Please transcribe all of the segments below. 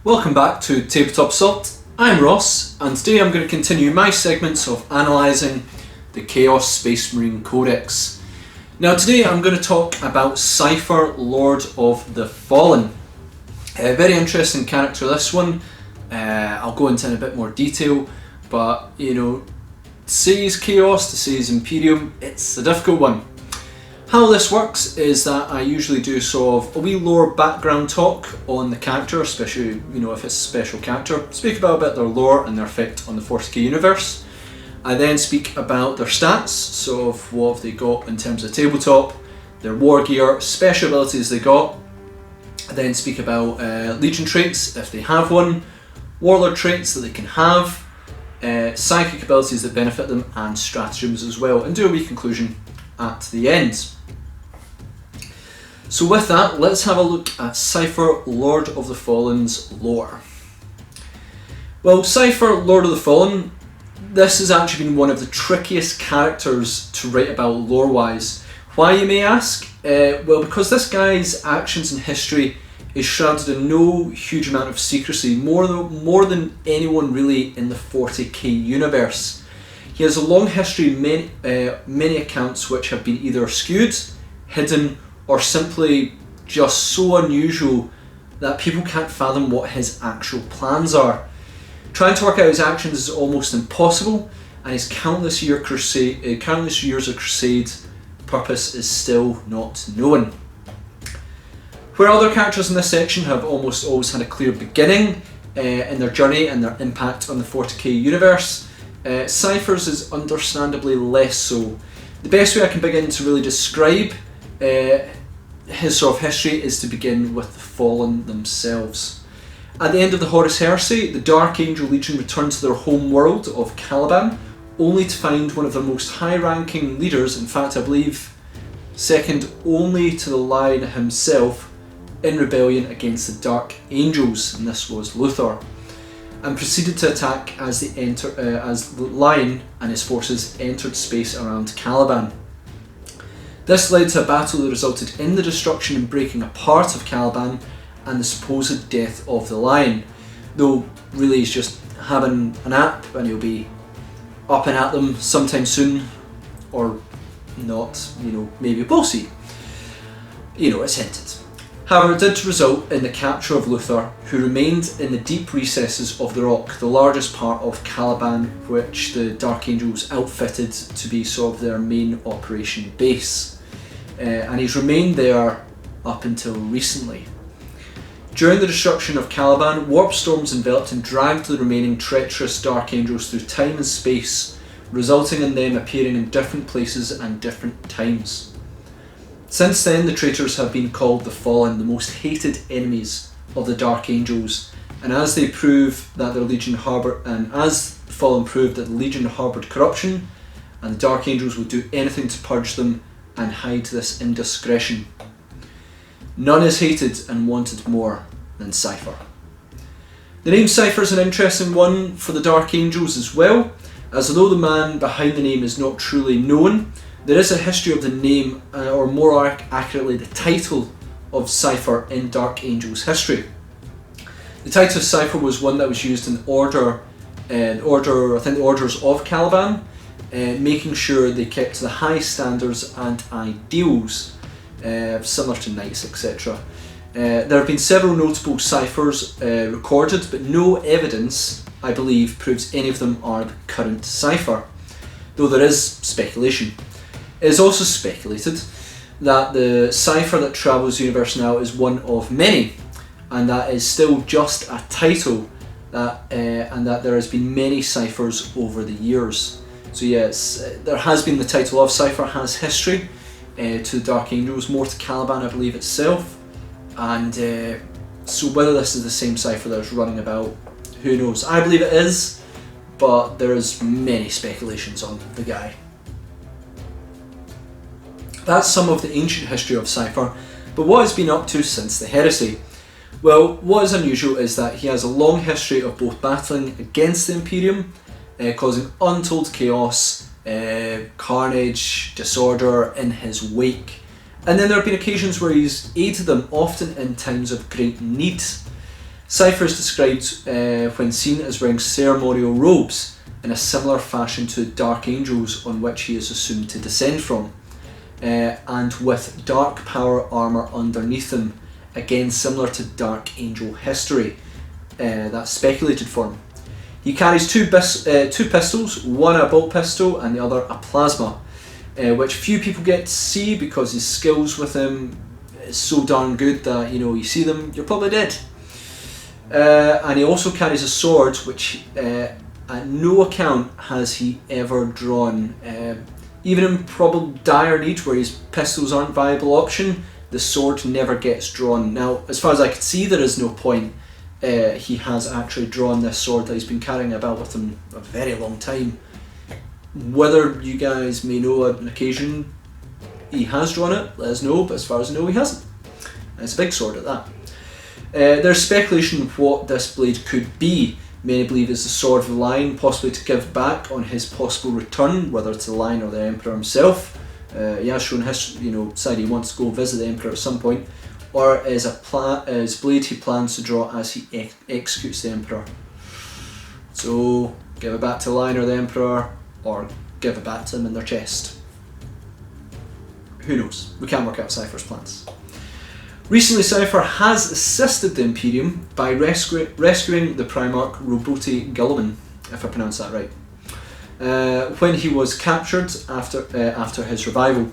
Welcome back to Tabletop Assault. I'm Ross, and today I'm going to continue my segments of analysing the Chaos Space Marine Codex. Now today I'm going to talk about Cypher, Lord of the Fallen. A very interesting character this one. I'll go into in a bit more detail, but to say he's Chaos, to say he's Imperium, it's a difficult one. How this works is that I usually do sort of a wee lore background talk on the character, especially if it's a special character. Speak about a bit their lore and their effect on the 40k universe. I then speak about their stats, so of what have they got in terms of tabletop, their war gear, special abilities they got. I then speak about Legion traits if they have one, Warlord traits that they can have, psychic abilities that benefit them, and stratagems as well, and do a wee conclusion at the end. So with that, let's have a look at Cypher, Lord of the Fallen's lore. Well, Cypher, Lord of the Fallen, this has actually been one of the trickiest characters to write about lore-wise. Why, you may ask? Well, because this guy's actions and history is shrouded in no huge amount of secrecy, more than anyone really in the 40k universe. He has a long history, many accounts which have been either skewed, hidden, or simply just so unusual that people can't fathom what his actual plans are. Trying to work out his actions is almost impossible, and his countless years of crusade purpose is still not known. Where other characters in this section have almost always had a clear beginning in their journey and their impact on the 40k universe, Cypher's is understandably less so. The best way I can begin to really describe his sort of history is to begin with the Fallen themselves. At the end of the Horus Heresy, the Dark Angel Legion returned to their home world of Caliban, only to find one of their most high-ranking leaders, in fact I believe second only to the Lion himself, in rebellion against the Dark Angels, and this was Luthor, and proceeded to attack as the Lion and his forces entered space around Caliban. This led to a battle that resulted in the destruction and breaking apart of Caliban and the supposed death of the Lion, though really he's just having a nap and he'll be up and at them sometime soon, or not, maybe we'll see. It's hinted. However, it did result in the capture of Luthor, who remained in the deep recesses of the rock, the largest part of Caliban, which the Dark Angels outfitted to be sort of their main operation base. And he's remained there up until recently. During the destruction of Caliban, warp storms enveloped and dragged the remaining treacherous Dark Angels through time and space, resulting in them appearing in different places and different times. Since then, the traitors have been called the Fallen, the most hated enemies of the Dark Angels, and as the Fallen proved that the Legion harboured corruption, and the Dark Angels would do anything to purge them and hide this indiscretion. None is hated and wanted more than Cypher. The name Cypher is an interesting one for the Dark Angels as well, as although the man behind the name is not truly known, there is a history of the name, or more accurately the title of Cypher in Dark Angels history. The title of Cypher was one that was used in the orders of Caliban, making sure they kept to the high standards and ideals, similar to knights, etc. There have been several notable ciphers recorded, but no evidence, I believe, proves any of them are the current cipher, though there is speculation. It is also speculated that the cipher that travels the universe now is one of many, and that is still just a title, and that there has been many ciphers over the years. So yes, there has been the title of Cipher, has history to the Dark Angels, more to Caliban I believe itself, and so whether this is the same cipher that is running about, who knows. I believe it is, but there is many speculations on the guy. That's some of the ancient history of Cypher, but what has been up to since the heresy? Well, what is unusual is that he has a long history of both battling against the Imperium, causing untold chaos, carnage, disorder in his wake, and then there have been occasions where he's aided them, often in times of great need. Cipher is described when seen as wearing ceremonial robes in a similar fashion to dark angels on which he is assumed to descend from, and with dark power armour underneath him, again similar to dark angel history. That's speculated for him. He carries two pistols, one a bolt pistol and the other a plasma, which few people get to see because his skills with him is so darn good that, you know, you see them, you're probably dead. And he also carries a sword which at no account has he ever drawn. Even in probable dire need where his pistols aren't a viable option, the sword never gets drawn. Now, as far as I can see, there is no point he has actually drawn this sword that he's been carrying about with him a very long time. Whether you guys may know an occasion he has drawn it, let us know, but as far as I know he hasn't. And it's a big sword at that. There's speculation of what this blade could be. Many believe it's the Sword of the Lion, possibly to give back on his possible return, whether it's the Lion or the Emperor himself. He has shown history, said he wants to go visit the Emperor at some point, or as a blade he plans to draw as he executes the Emperor. So give it back to the Lion or the Emperor, or give it back to him in their chest. Who knows? We can't work out Cipher's plans. Recently, Cipher has assisted the Imperium by rescuing the Primarch Robote Guilliman, if I pronounce that right, when he was captured after his revival.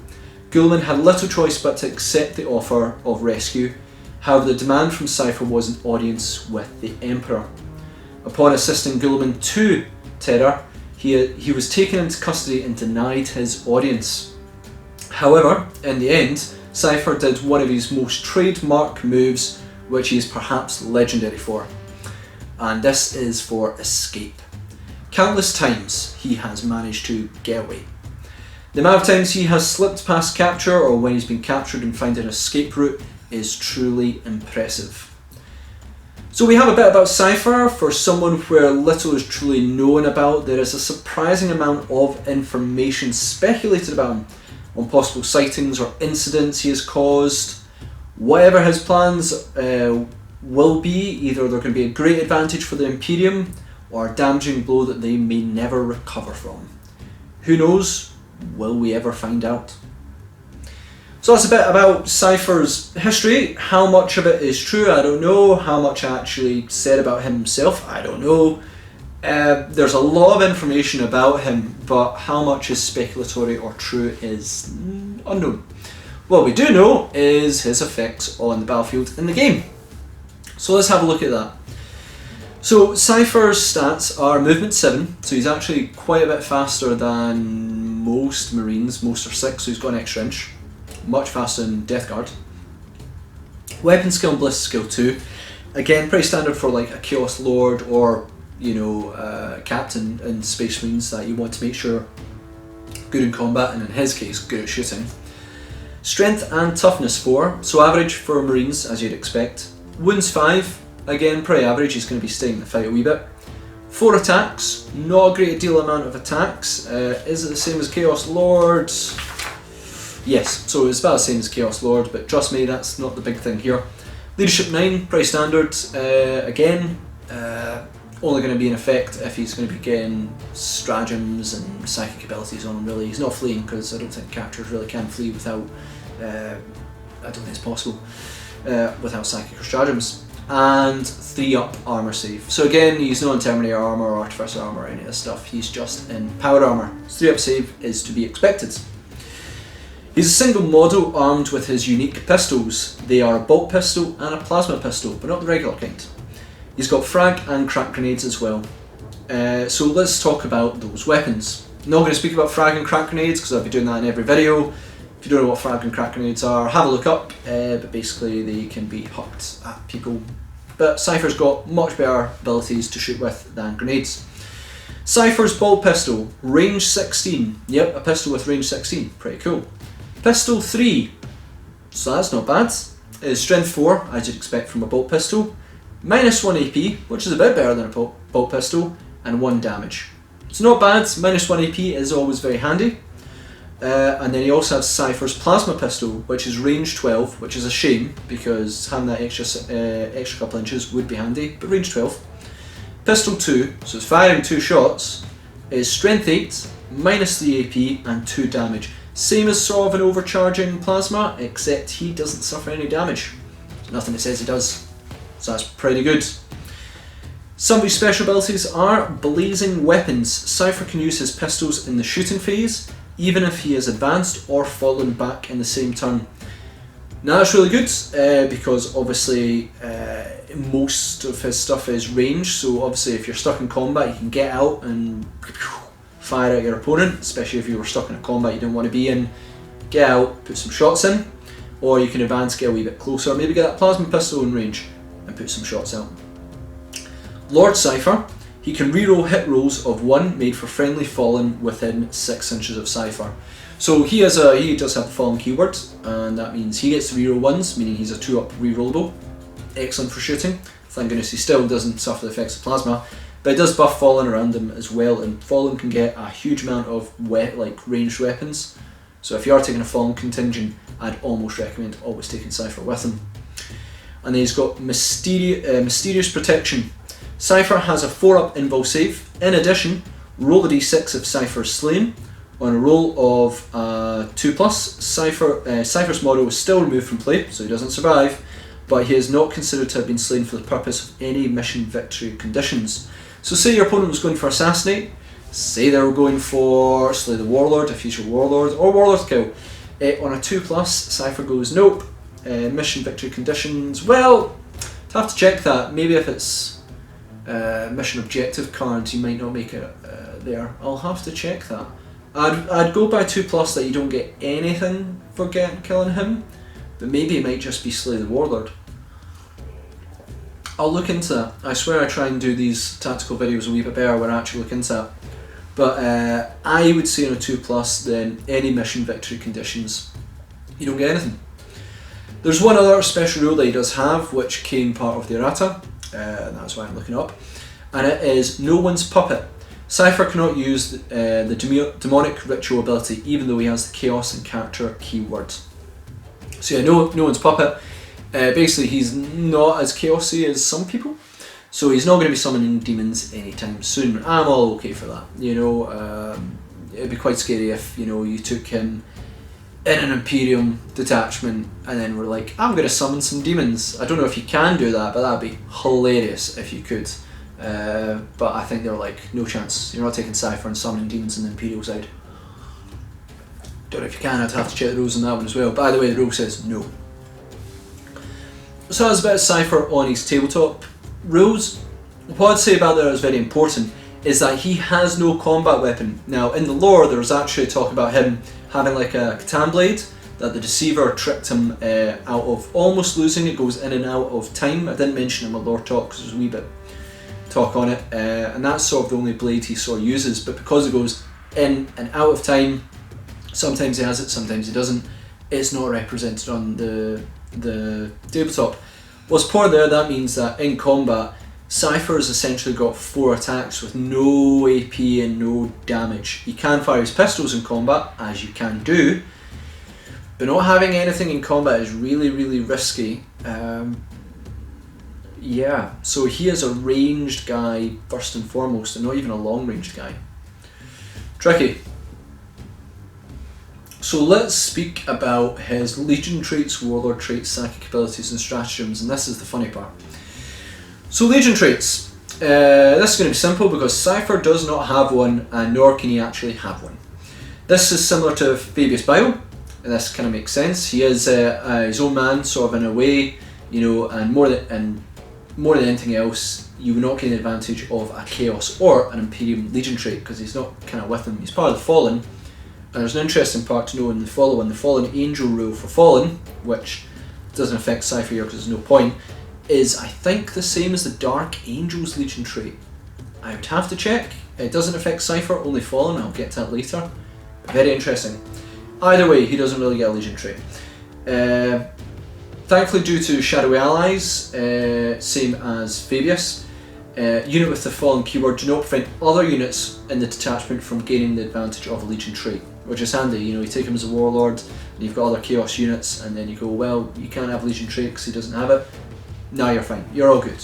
Guilliman had little choice but to accept the offer of rescue. However, the demand from Cipher was an audience with the Emperor. Upon assisting Guilliman to Terror, he was taken into custody and denied his audience. However, in the end, Cipher did one of his most trademark moves, which he is perhaps legendary for, and this is for escape. Countless times he has managed to get away. The amount of times he has slipped past capture or when he's been captured and found an escape route is truly impressive. So we have a bit about Cipher. For someone where little is truly known about, there is a surprising amount of information speculated about him, on possible sightings or incidents he has caused. Whatever his plans will be, either they're going to be a great advantage for the Imperium or a damaging blow that they may never recover from. Who knows? Will we ever find out? So that's a bit about Cipher's history. How much of it is true, I don't know. How much I actually said about him himself, I don't know. There's a lot of information about him, but how much is speculatory or true is unknown. What we do know is his effects on the battlefield in the game. So let's have a look at that. So Cipher's stats are movement 7, so he's actually quite a bit faster than most Marines. Most are 6, so he's got an extra inch. Much faster than Death Guard. Weapon skill and ballistic skill 2. Again, pretty standard for like a Chaos Lord or captain in Space Marines that you want to make sure good in combat, and in his case good at shooting. Strength and toughness 4, so average for Marines as you'd expect. Wounds 5, again pretty average, he's going to be staying in the fight a wee bit. 4 attacks, not a great deal amount of attacks. Is it the same as Chaos Lord? Yes, so it's about the same as Chaos Lord, but trust me, that's not the big thing here. Leadership 9, pretty standard. Only going to be in effect if he's going to be getting stratagems and psychic abilities on him, really. He's not fleeing, because I don't think captures really can flee without, I don't think it's possible, without psychic or stratagems. And 3 up armour save. So again, he's not in Terminator armour or Artificer armour or any of this stuff, he's just in power armour. 3 up save is to be expected. He's a single model armed with his unique pistols. They are a bolt pistol and a plasma pistol, but not the regular kind. He's got frag and crack grenades as well. So let's talk about those weapons. I'm not going to speak about frag and crack grenades because I'll be doing that in every video. If you don't know what frag and crack grenades are, have a look up, but basically they can be hucked at people. But Cipher's got much better abilities to shoot with than grenades. Cipher's bolt pistol, range 16. Yep, a pistol with range 16, pretty cool. Pistol 3, so that's not bad. Strength 4, as you'd expect from a bolt pistol. Minus 1 AP, which is a bit better than a bolt pistol, and 1 damage. It's not bad, minus 1 AP is always very handy. And then he also has Cypher's plasma pistol, which is range 12, which is a shame because having that extra couple inches would be handy, but range 12. Pistol 2, so it's firing 2 shots, is strength 8, minus 3 AP and 2 damage. Same as sort of an overcharging plasma, except he doesn't suffer any damage. There's nothing that says he does, so that's pretty good. Some of his special abilities are Blazing Weapons. Cypher can use his pistols in the shooting phase, even if he is advanced or fallen back in the same turn. Now that's really good because obviously most of his stuff is ranged, so obviously if you're stuck in combat you can get out and fire at your opponent, especially if you were stuck in a combat you didn't want to be in. Get out, put some shots in, or you can advance, get a wee bit closer, maybe get that plasma pistol in range and put some shots out. Lord Cipher, he can reroll hit rolls of 1 made for friendly fallen within 6 inches of Cipher. So he does have the fallen keyword, and that means he gets to reroll 1s, meaning he's a 2-up rerollable. Excellent for shooting. Thank goodness he still doesn't suffer the effects of plasma, but it does buff fallen around him as well, and fallen can get a huge amount of ranged weapons. So if you are taking a fallen contingent, I'd almost recommend always taking Cipher with him. And then he's got Mysterious Protection. Cipher has a 4-up invul save. In addition, roll a d6 if Cipher is slain. On a roll of 2+, Cypher's model is still removed from play, so he doesn't survive, but he is not considered to have been slain for the purpose of any mission victory conditions. So say your opponent was going for Assassinate, say they were going for Slay the Warlord if he's your Warlord, or Warlord kill. On a 2+, Cipher goes, nope, mission victory conditions, well, I'd have to check that. Maybe if it's mission objective cards, you might not make it there. I'll have to check that. I'd go by 2+ that you don't get anything for killing him, but maybe it might just be Slay the Warlord. I'll look into that. I swear I try and do these tactical videos a wee bit better when I actually look into that. But I would say on a 2+, then any mission victory conditions, you don't get anything. There's one other special rule that he does have, which came part of the errata, and that's why I'm looking up, and it is No One's Puppet. Cipher cannot use the demonic ritual ability, even though he has the chaos and character keywords. So yeah, no one's puppet. Basically, he's not as chaosy as some people, so he's not going to be summoning demons anytime soon. I'm all okay for that. You know, it'd be quite scary if you took him in an Imperium detachment and then were like, I'm going to summon some demons. I don't know if you can do that, but that'd be hilarious if you could. But I think they're like, no chance, you're not taking Cipher and summoning demons in the Imperial side. Don't know if you can, I'd have to check the rules on that one as well. By the way, the rule says no. So that's about Cipher on his tabletop rules. What I'd say about that is very important is that he has no combat weapon. Now in the lore there's actually talk about him having like a Catan blade that the Deceiver tricked him out of almost losing. It goes in and out of time. I didn't mention it in my lore talk because there's a wee bit talk on it, and that's sort of the only blade he sort of uses, but because it goes in and out of time, sometimes he has it, sometimes he doesn't, it's not represented on the tabletop. What's poor there, that means that in combat, Cipher has essentially got 4 attacks with no AP and no damage. He can fire his pistols in combat, as you can do, but not having anything in combat is really, really risky. Yeah, so he is a ranged guy first and foremost, and not even a long ranged guy. Tricky. So let's speak about his Legion traits, Warlord traits, psychic abilities and stratagems, and this is the funny part. So Legion traits. This is going to be simple because Cipher does not have one, and nor can he actually have one. This is similar to Fabius Bio, and this kind of makes sense. He is his own man, sort of in a way, and more than anything else, you will not gain the advantage of a Chaos or an Imperium Legion trait because he's not kind of with them. He's part of the Fallen, and there's an interesting part to know in the Fallen Angel rule for Fallen, which doesn't affect Cipher here because there's no point, is I think the same as the Dark Angels Legion trait. I would have to check. It doesn't affect Cipher, only Fallen. I'll get to that later. Very interesting. Either way, he doesn't really get a Legion trait. Thankfully, due to shadowy allies, same as Fabius, unit with the Fallen keyword do not prevent other units in the detachment from gaining the advantage of a Legion trait, which is handy. You know, you take him as a warlord, and you've got other chaos units, and then you go, well, you can't have Legion trait because he doesn't have it. No, you're fine. You're all good.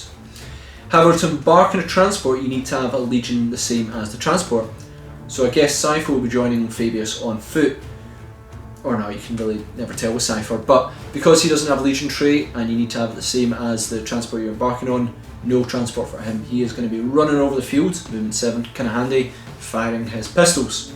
However, to embark on a transport, you need to have a Legion the same as the transport. So I guess Cipher will be joining Fabius on foot. Or no, you can really never tell with Cipher. But because he doesn't have a Legion trait, and you need to have it the same as the transport you're embarking on, no transport for him. He is going to be running over the field, movement 7, kind of handy, firing his pistols.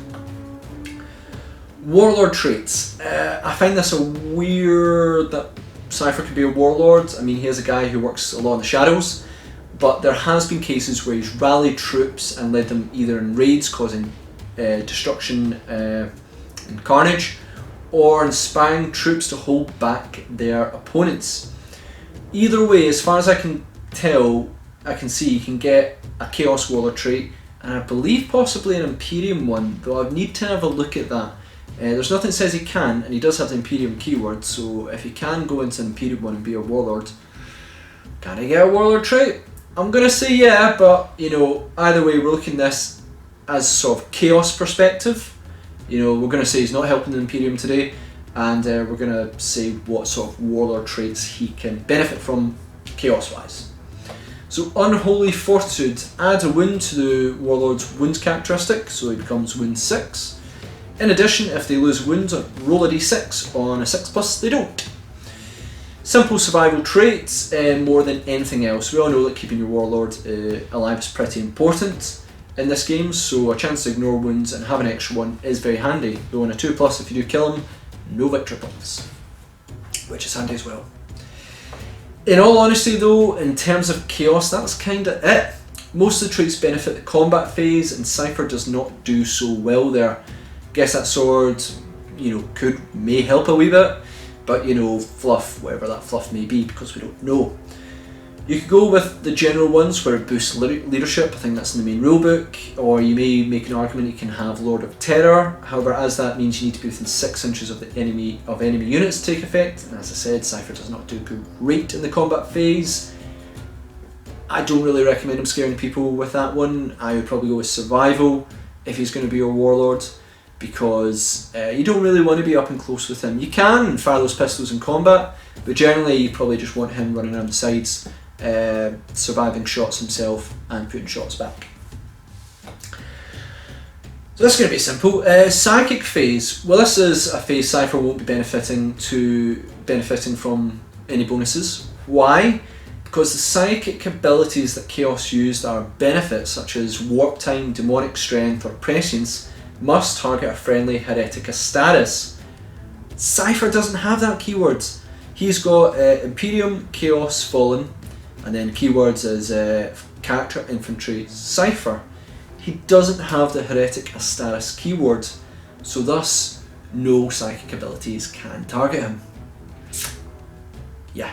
Warlord traits. I find this a weird that Cipher could be a warlord. I mean, he is a guy who works a lot in the shadows, but there has been cases where he's rallied troops and led them either in raids causing destruction and carnage, or inspiring troops to hold back their opponents. Either way, as far as I can tell, I can see you can get a Chaos Warlord trait, and I believe possibly an Imperium one, though I need to have a look at that. There's nothing that says he can, and he does have the Imperium keyword, so if he can go into an Imperium one and be a Warlord, can he get a Warlord trait? I'm going to say yeah, but you know, either way, we're looking at this as sort of Chaos perspective. You know, we're going to say he's not helping the Imperium today, and we're going to say what sort of Warlord traits he can benefit from Chaos-wise. So Unholy Fortitude, add a wound to the Warlord's wounds characteristic, so he becomes wound 6. In addition, if they lose wounds, roll a d6. On a 6+, they don't. Simple survival traits, more than anything else. We all know that keeping your Warlord alive is pretty important in this game, so a chance to ignore wounds and have an extra one is very handy. Though on a 2+, if you do kill him, no victory points, which is handy as well. In all honesty though, in terms of Chaos, that's kinda it. Most of the traits benefit the combat phase, and Cipher does not do so well there. Guess that sword, you know, may help a wee bit, but you know, fluff, whatever that fluff may be, because we don't know. You could go with the general ones where it boosts leadership. I think that's in the main rulebook, or you may make an argument you can have Lord of Terror. However, as that means you need to be within 6 inches of the enemy units to take effect, and as I said, Cipher does not do great in the combat phase. I don't really recommend him scaring people with that one. I would probably go with Survival if he's going to be your Warlord, because you don't really want to be up and close with him. You can fire those pistols in combat, but generally you probably just want him running around the sides, surviving shots himself and putting shots back. So this is going to be simple. Psychic phase. Well, this is a phase Cipher won't be benefiting from any bonuses. Why? Because the psychic abilities that Chaos used are benefits such as Warp Time, Demonic Strength or Prescience must target a friendly heretic status. Cipher doesn't have that keyword. He's got Imperium, Chaos, Fallen, and then keywords as character, infantry, Cipher. He doesn't have the heretic status keyword, so thus no psychic abilities can target him. Yeah.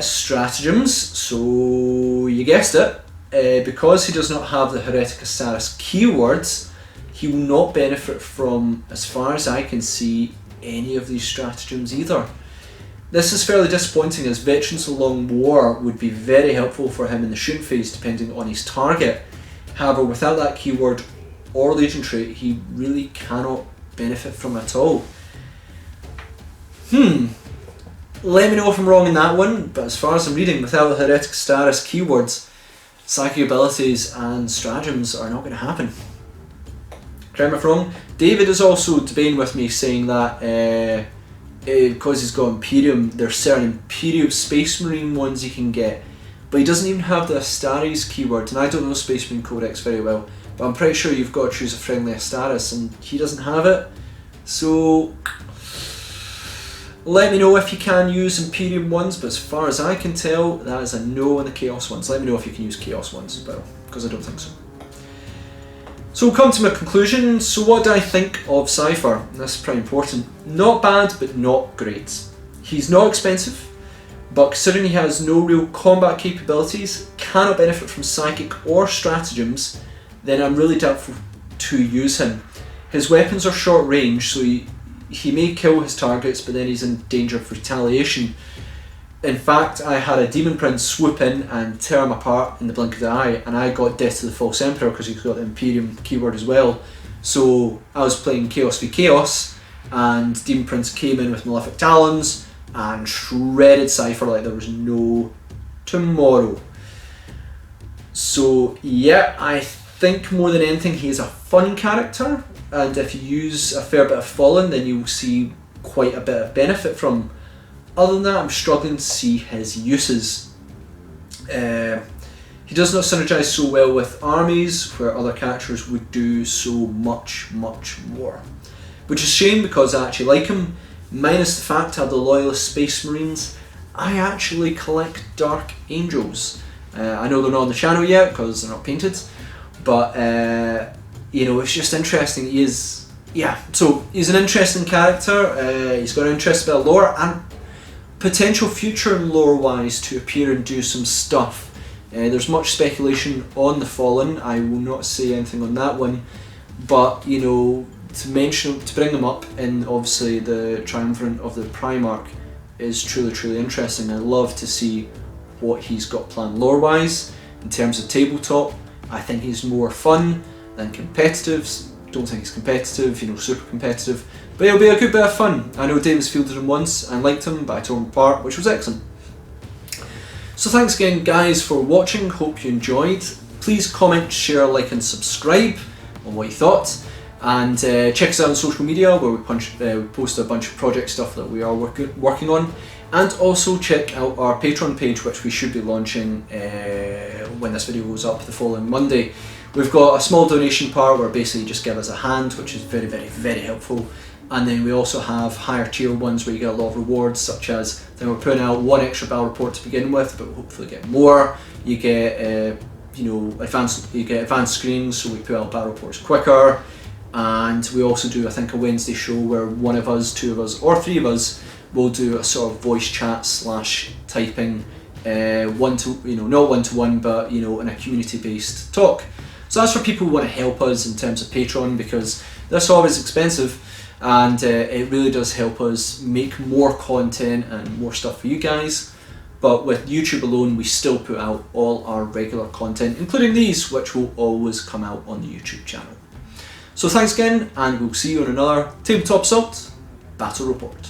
Stratagems, so you guessed it, because he does not have the heretic status keywords, he will not benefit from, as far as I can see, any of these stratagems either. This is fairly disappointing, as Veterans of Long War would be very helpful for him in the shooting phase depending on his target. However, without that keyword or Legion trait, he really cannot benefit from it at all. Let me know if I'm wrong in that one, but as far as I'm reading, without the heretic status keywords, psychic abilities and stratagems are not going to happen. Correct me if I'm wrong. David is also debating with me, saying that because he's got Imperium, there's certain Imperial Space Marine ones he can get, but he doesn't even have the Astaris keyword, and I don't know Space Marine Codex very well, but I'm pretty sure you've got to choose a friendly Astaris, and he doesn't have it. So let me know if you can use Imperium ones, but as far as I can tell, that is a no on the Chaos ones. Let me know if you can use Chaos ones as well, because I don't think so. So we'll come to my conclusion. So what do I think of Cipher? This is pretty important. Not bad, but not great. He's not expensive, but considering he has no real combat capabilities, cannot benefit from psychic or stratagems, then I'm really doubtful to use him. His weapons are short range, so he may kill his targets, but then he's in danger of retaliation. In fact, I had a Demon Prince swoop in and tear him apart in the blink of the eye, and I got Death to the False Emperor because he's got the Imperium keyword as well. So I was playing Chaos v Chaos, and Demon Prince came in with Malefic Talons and shredded Cipher like there was no tomorrow. So yeah, I think more than anything he is a fun character, and if you use a fair bit of Fallen then you will see quite a bit of benefit from him. Other than that, I'm struggling to see his uses. He does not synergize so well with armies, where other characters would do so much more. Which is a shame, because I actually like him. Minus the fact I have the Loyalist Space Marines, I actually collect Dark Angels. I know they're not on the channel yet because they're not painted, but you know, it's just interesting. So he's an interesting character. He's got an interesting bit of lore and potential future lore-wise to appear and do some stuff. There's much speculation on the Fallen. I will not say anything on that one, but you know, to bring them up in obviously the Triumvirate of the Primarch is truly interesting. I love to see what he's got planned lore-wise. In terms of tabletop, I think he's more fun than competitive. Don't think he's competitive, you know, super competitive, but he'll be a good bit of fun. I know Davis fielded him once and liked him, but I tore him apart, which was excellent. So thanks again guys for watching, hope you enjoyed. Please comment, share, like and subscribe on what you thought, and check us out on social media where we post a bunch of project stuff that we are working on, and also check out our Patreon page, which we should be launching when this video goes up the following Monday. We've got a small donation part where basically you just give us a hand, which is very helpful. And then we also have higher tier ones where you get a lot of rewards, such as then we're putting out one extra battle report to begin with, but we'll hopefully get more. You get you know, advanced screens, so we put out battle reports quicker. And we also do, I think, a Wednesday show where one of us, two of us, or three of us will do a sort of voice chat / typing, not one to one, but you know, in a community based talk. So that's for people who want to help us in terms of Patreon, because this hobby is expensive, and it really does help us make more content and more stuff for you guys. But with YouTube alone, we still put out all our regular content, including these, which will always come out on the YouTube channel. So thanks again, and we'll see you on another Tabletop Assault Battle Report.